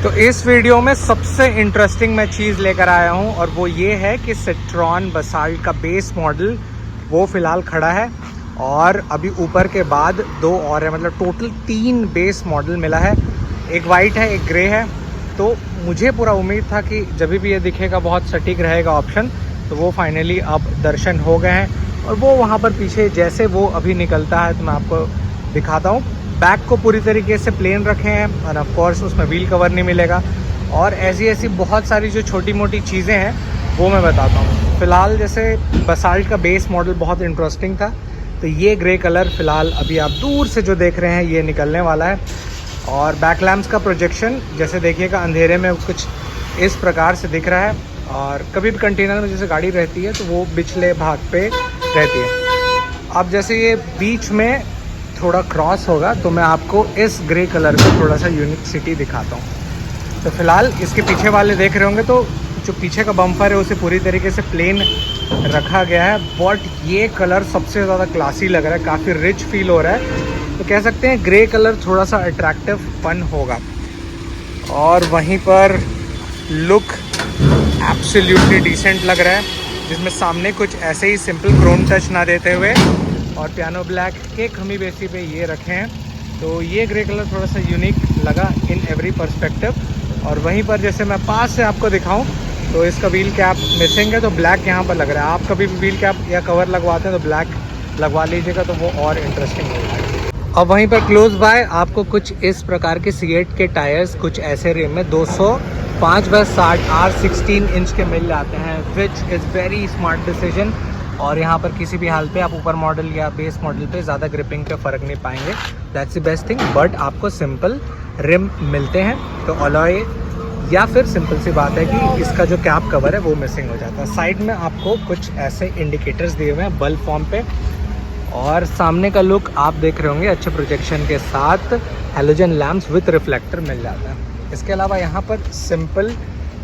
तो इस वीडियो में सबसे इंटरेस्टिंग मैं चीज़ लेकर आया हूं और वो ये है कि सिट्रॉन बसाल्ट का बेस मॉडल वो फ़िलहाल खड़ा है और अभी ऊपर के बाद 2 और है, मतलब टोटल 3 बेस मॉडल मिला है। एक वाइट है, एक ग्रे है। तो मुझे पूरा उम्मीद था कि जब भी ये दिखेगा बहुत सटीक रहेगा ऑप्शन, तो वो फाइनली अब दर्शन हो गए हैं। और वो वहाँ पर पीछे जैसे वो अभी निकलता है तो मैं आपको दिखाता हूँ। बैक को पूरी तरीके से प्लेन रखे हैं और ऑफ कोर्स उसमें व्हील कवर नहीं मिलेगा। और ऐसी बहुत सारी जो छोटी मोटी चीज़ें हैं वो मैं बताता हूँ। फ़िलहाल जैसे बसाल्ट का बेस मॉडल बहुत इंटरेस्टिंग था, तो ये ग्रे कलर फ़िलहाल अभी आप दूर से जो देख रहे हैं ये निकलने वाला है। और बैक लैम्प्स का प्रोजेक्शन जैसे देखिएगा अंधेरे में कुछ इस प्रकार से दिख रहा है। और कभी भी कंटेनर में जैसे गाड़ी रहती है तो वो पिछले भाग पे रहती है। अब जैसे ये बीच में थोड़ा क्रॉस होगा तो मैं आपको इस ग्रे कलर का थोड़ा सा यूनिक सिटी दिखाता हूँ। तो फ़िलहाल इसके पीछे वाले देख रहे होंगे तो जो पीछे का बम्पर है उसे पूरी तरीके से प्लेन रखा गया है। बट ये कलर सबसे ज़्यादा क्लासी लग रहा है, काफ़ी रिच फील हो रहा है। तो कह सकते हैं ग्रे कलर थोड़ा सा अट्रैक्टिव फन होगा। और वहीं पर लुक एब्सोल्युटली डिसेंट लग रहा है, जिसमें सामने कुछ ऐसे ही सिंपल क्रोम टच ना देते हुए और पियानो ब्लैक के खमी बेसी पे ये रखे हैं। तो ये ग्रे कलर थोड़ा सा यूनिक लगा इन एवरी पर्सपेक्टिव। और वहीं पर जैसे मैं पास से आपको दिखाऊं तो इसका व्हील कैप मिसिंग है, तो ब्लैक यहाँ पर लग रहा है। आप कभी भी व्हील कैप या कवर लगवाते हैं तो ब्लैक लगवा लीजिएगा, तो वो और इंटरेस्टिंग होगा। अब वहीं पर क्लोज बाय आपको कुछ इस प्रकार के C8 के टायर्स कुछ ऐसे रेम में 205/60 R16 इंच के मिल जाते हैं, which is very smart decision. और यहाँ पर किसी भी हाल पे आप ऊपर मॉडल या बेस मॉडल पे ज़्यादा ग्रिपिंग का फ़र्क नहीं पाएंगे। That's the best thing. But आपको सिंपल रिम मिलते हैं, तो अलॉय या फिर सिंपल सी बात है कि इसका जो कैप कवर है वो मिसिंग हो जाता है। साइड में आपको कुछ ऐसे इंडिकेटर्स दिए हुए हैं बल्ब फॉर्म पे। और सामने का लुक आप देख रहे होंगे अच्छे प्रोजेक्शन के साथ हेलोजन लैम्प्स विथ रिफ्लेक्टर मिल जाता है। इसके अलावा यहाँ पर सिंपल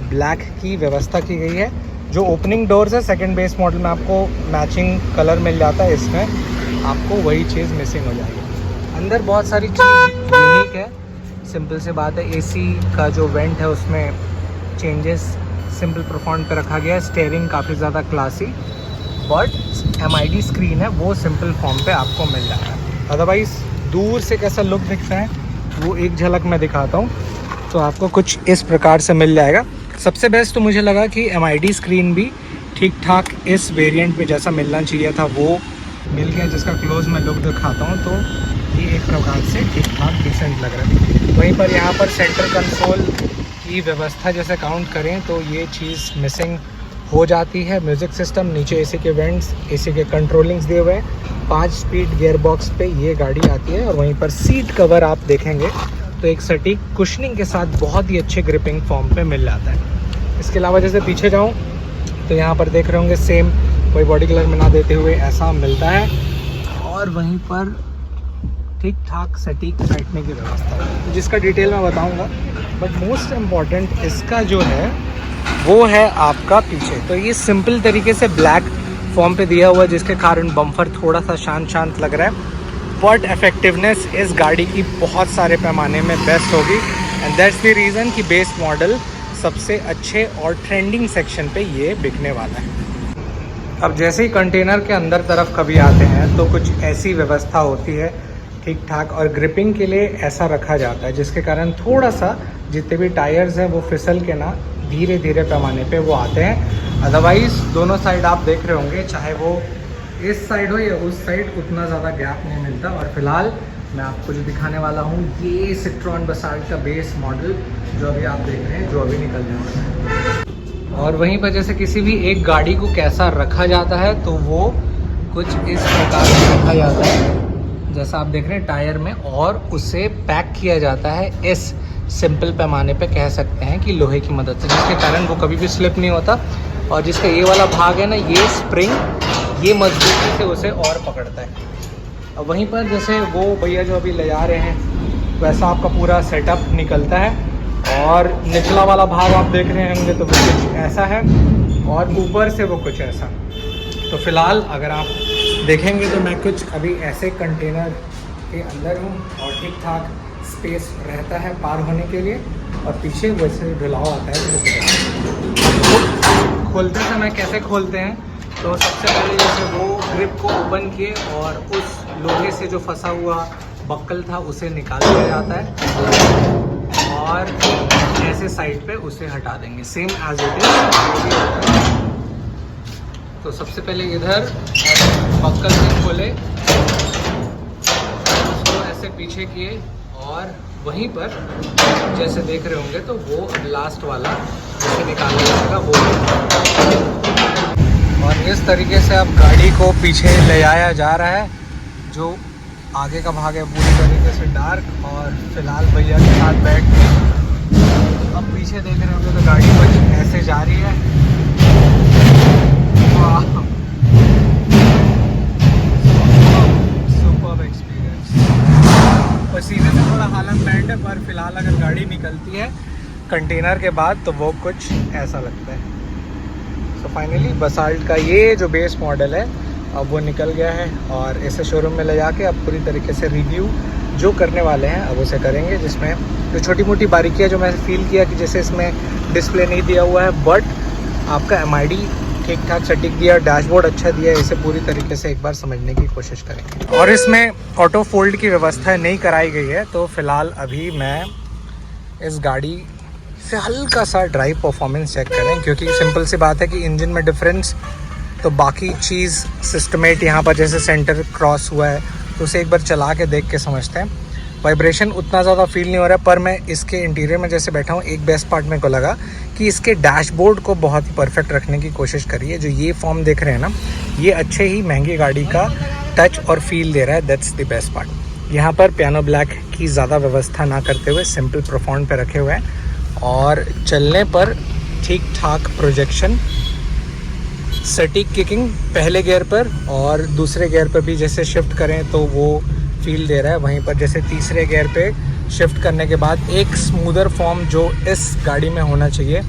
ब्लैक की व्यवस्था की गई है। जो ओपनिंग डोर्स है सेकंड बेस मॉडल में आपको मैचिंग कलर मिल जाता है, इसमें आपको वही चीज़ मिसिंग हो जाएगी। अंदर बहुत सारी चीज़ यूनिक है। सिंपल सी बात है, एसी का जो वेंट है उसमें चेंजेस सिंपल प्रोफॉर्म पे रखा गया है। स्टेयरिंग काफ़ी ज़्यादा क्लासी, बट MID स्क्रीन है वो सिंपल फॉर्म पे आपको मिल जाता है। अदरवाइज़ दूर से कैसा लुक दिखता है वो एक झलक मैं दिखाता हूँ, तो आपको कुछ इस प्रकार से मिल जाएगा। सबसे बेस्ट तो मुझे लगा कि MID स्क्रीन भी ठीक ठाक इस वेरिएंट में जैसा मिलना चाहिए था वो मिल गया, जिसका क्लोज में लुक दिखाता हूँ तो ये एक प्रकार से ठीक ठाक डिसेंट लग रहा है। वहीं पर यहाँ पर सेंटर कंसोल की व्यवस्था जैसे काउंट करें तो ये चीज़ मिसिंग हो जाती है। म्यूज़िक सिस्टम, नीचे AC के वेंट्स, AC के कंट्रोलिंग्स दिए हुए हैं। 5 स्पीड गियर बॉक्स पे ये गाड़ी आती है। और वहीं पर सीट कवर आप देखेंगे तो एक सटीक कुशनिंग के साथ बहुत ही अच्छे ग्रिपिंग फॉर्म पे मिल जाता है। इसके अलावा जैसे पीछे जाऊं तो यहाँ पर देख रहे होंगे सेम कोई बॉडी कलर में ना देते हुए ऐसा मिलता है। और वहीं पर ठीक ठाक सटीक बैठने की व्यवस्था है, तो जिसका डिटेल मैं बताऊंगा। बट मोस्ट इम्पॉर्टेंट इसका जो है वो है आपका पीछे। तो ये सिंपल तरीके से ब्लैक फॉर्म पे दिया हुआ है, जिसके कारण बम्पर थोड़ा सा शांत लग रहा है। बट इफेक्टिवनेस इस गाड़ी की बहुत सारे पैमाने में बेस्ट होगी, एंड दैट्स द रीज़न कि बेस मॉडल सबसे अच्छे और ट्रेंडिंग सेक्शन पे ये बिकने वाला है। अब जैसे ही कंटेनर के अंदर तरफ कभी आते हैं तो कुछ ऐसी व्यवस्था होती है ठीक ठाक, और ग्रिपिंग के लिए ऐसा रखा जाता है जिसके कारण थोड़ा सा जितने भी टायर्स हैं वो फिसल के ना धीरे धीरे पैमाने पे वो आते हैं। अदरवाइज़ दोनों साइड आप देख रहे होंगे, चाहे वो इस साइड हो या उस साइड, उतना ज़्यादा गैप नहीं मिलता। और फिलहाल मैं आपको जो दिखाने वाला हूँ ये सिट्रॉन बसाल्ट का बेस मॉडल जो अभी आप देख रहे हैं, जो अभी निकलने वाला है। और वहीं पर जैसे किसी भी एक गाड़ी को कैसा रखा जाता है तो वो कुछ इस प्रकार से रखा जाता है जैसा आप देख रहे हैं टायर में, और उसे पैक किया जाता है इस सिंपल पैमाने पे कह सकते हैं कि लोहे की मदद से, जिसके कारण वो कभी भी स्लिप नहीं होता। और जिसका ये वाला भाग है ना, ये स्प्रिंग ये मजबूती से उसे और पकड़ता है। अब वहीं पर जैसे वो भैया जो अभी ले जा रहे हैं वैसा आपका पूरा सेटअप निकलता है। और निचला वाला भाग आप देख रहे होंगे तो वो कुछ ऐसा है, और ऊपर से वो कुछ ऐसा। तो फ़िलहाल अगर आप देखेंगे तो मैं कुछ अभी ऐसे कंटेनर के अंदर हूँ और ठीक ठाक स्पेस रहता है पार होने के लिए। और पीछे वैसे ढुलाव आता है। तो खोलते समय कैसे खोलते हैं, तो सबसे पहले जैसे वो ग्रिप को ओपन किए और उस लोहे से जो फंसा हुआ बक्कल था उसे निकाल दिया जाता है और ऐसे साइड पे उसे हटा देंगे, सेम एज इट इज। तो सबसे पहले इधर बक्कल से खोले, उसको ऐसे पीछे किए और वहीं पर जैसे देख रहे होंगे तो वो लास्ट वाला जिसे निकाला जाएगा वो। और इस तरीके से अब गाड़ी को पीछे ले आया जा रहा है। जो आगे का भाग है पूरी तरीके से डार्क, और फिलहाल भैया के साथ बैठ के अब पीछे देख रहे होंगे तो गाड़ी कुछ ऐसे जा रही है। Superb experience. और सीधे से थोड़ा हालत बैंड है, पर फिलहाल अगर गाड़ी निकलती है कंटेनर के बाद तो वो कुछ ऐसा लगता है। सो फाइनली बसाल्ट का ये जो बेस मॉडल है अब वो निकल गया है, और इसे शोरूम में ले जाके अब पूरी तरीके से रिव्यू जो करने वाले हैं अब उसे करेंगे, जिसमें जो छोटी मोटी बारीकियाँ जो मैंने फील किया कि जैसे इसमें डिस्प्ले नहीं दिया हुआ है बट आपका MID ठीक ठाक सटीक दिया, डैशबोर्ड अच्छा दिया है, इसे पूरी तरीके से एक बार समझने की कोशिश करेंगे। और इसमें ऑटो फोल्ड की व्यवस्था नहीं कराई गई है, तो फिलहाल अभी मैं इस गाड़ी से हल्का सा ड्राइव परफॉर्मेंस चेक करें, क्योंकि सिंपल सी बात है कि इंजन में डिफरेंस तो बाकी चीज़ सिस्टमेट यहाँ पर जैसे सेंटर क्रॉस हुआ है तो उसे एक बार चला के देख के समझते हैं। वाइब्रेशन उतना ज़्यादा फील नहीं हो रहा है, पर मैं इसके इंटीरियर में जैसे बैठा हूँ एक बेस्ट पार्ट मेरे को लगा कि इसके डैशबोर्ड को बहुत ही परफेक्ट रखने की कोशिश करी है। जो ये फॉर्म देख रहे हैं ना, ये अच्छे ही महंगी गाड़ी का टच और फील दे रहा है। That's the best part. यहाँ पर पियानो ब्लैक की ज़्यादा व्यवस्था ना करते हुए सिंपल प्रोफाउंड पे रखे हुए हैं, और चलने पर ठीक ठाक प्रोजेक्शन, सटीक किकिंग पहले गियर पर और दूसरे गियर पर भी जैसे शिफ्ट करें तो वो फील दे रहा है। वहीं पर जैसे तीसरे गियर पे शिफ्ट करने के बाद एक स्मूदर फॉर्म जो इस गाड़ी में होना चाहिए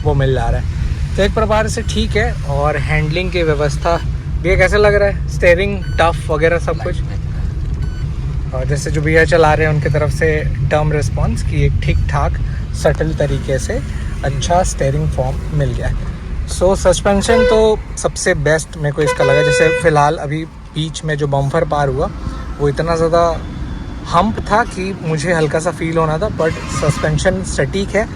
वो मिल जा रहा है। तो एक प्रकार से ठीक है। और हैंडलिंग की व्यवस्था भैया कैसा लग रहा है? स्टेयरिंग टफ वगैरह सब कुछ, और जैसे जो भैया चला रहे हैं उनकी तरफ से टर्म रिस्पॉन्स की एक ठीक ठाक सटल तरीके से अच्छा स्टेयरिंग फॉर्म मिल गया है। सो सस्पेंशन तो सबसे बेस्ट मेरे को इसका लगा। जैसे फ़िलहाल अभी बीच में जो बम्पर पार हुआ वो इतना ज़्यादा हम्प था कि मुझे हल्का सा फील होना था, बट सस्पेंशन सटीक है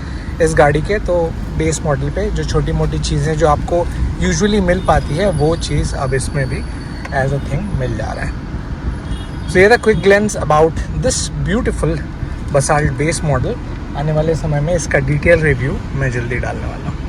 इस गाड़ी के। तो बेस मॉडल पे जो छोटी मोटी चीज़ें जो आपको यूजुअली मिल पाती है वो चीज़ अब इसमें भी एज अ थिंग मिल जा रहा है। सो ये था quick glens about this beautiful basalt base model. आने वाले समय में इसका डिटेल रिव्यू मैं जल्दी डालने वाला हूँ।